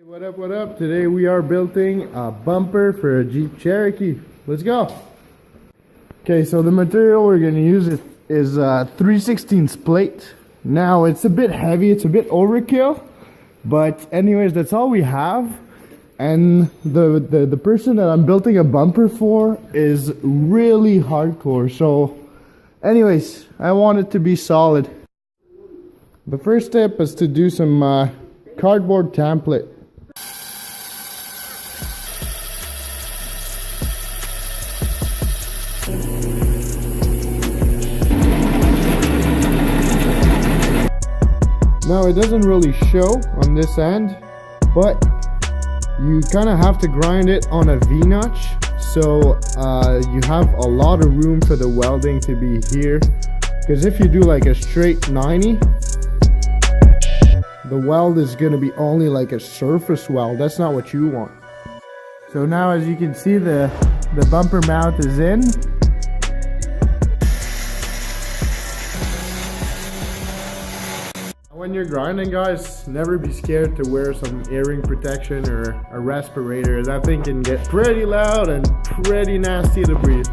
What up? Today we are building a bumper for a Jeep Cherokee. Let's go. Okay, so the material we're going to use is 3/16 plate. Now it's a bit heavy, it's a bit overkill, but anyways, that's all we have. And the person that I'm building a bumper for is really hardcore, so anyways, I want it to be solid. The first step is to do some cardboard template. Now it doesn't really show on this end, but you kind of have to grind it on a V-notch, so you have a lot of room for the welding to be here, because if you do like a straight 90, the weld is going to be only like a surface weld. That's not what you want. So now, as you can see, the bumper mount is in. When you're grinding, guys, never be scared to wear some earring protection or a respirator. That thing can get pretty loud and pretty nasty to breathe.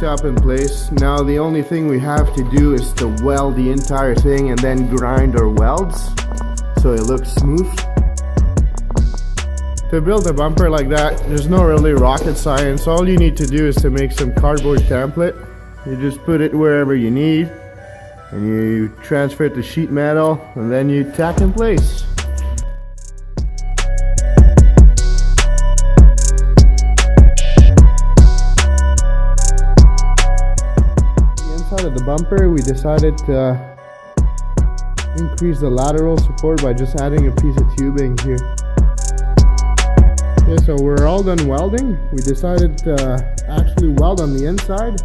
Up in place. Now the only thing we have to do is to weld the entire thing and then grind our welds so it looks smooth. To build a bumper like that, there's no really rocket science. All you need to do is to make some cardboard template. You just put it wherever you need and you transfer it to sheet metal and then you tack in place. Of the bumper, we decided to increase the lateral support by just adding a piece of tubing here. Okay, so we're all done welding. We decided to actually weld on the inside,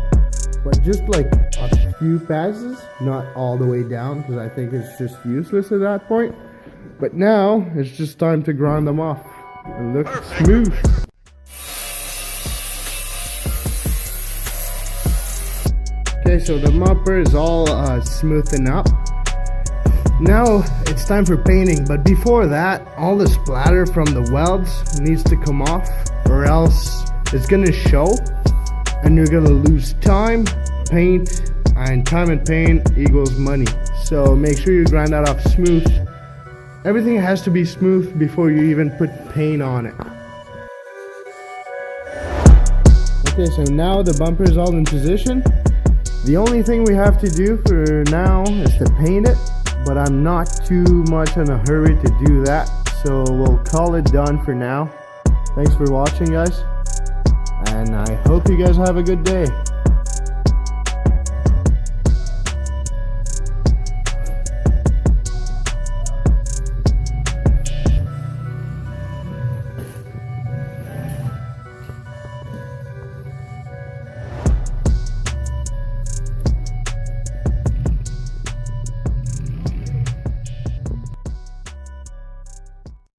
but just like a few passes, not all the way down, because I think it's just useless at that point. But now it's just time to grind them off and look smooth. Okay, so the bumper is all smoothened up. Now it's time for painting, but before that, all the splatter from the welds needs to come off, or else it's gonna show and you're gonna lose time, paint, and time and paint equals money. So make sure you grind that off smooth. Everything has to be smooth before you even put paint on it. Okay, so now the bumper is all in position. The only thing we have to do for now is to paint it, but I'm not too much in a hurry to do that, so we'll call it done for now. Thanks for watching, guys, and I hope you guys have a good day.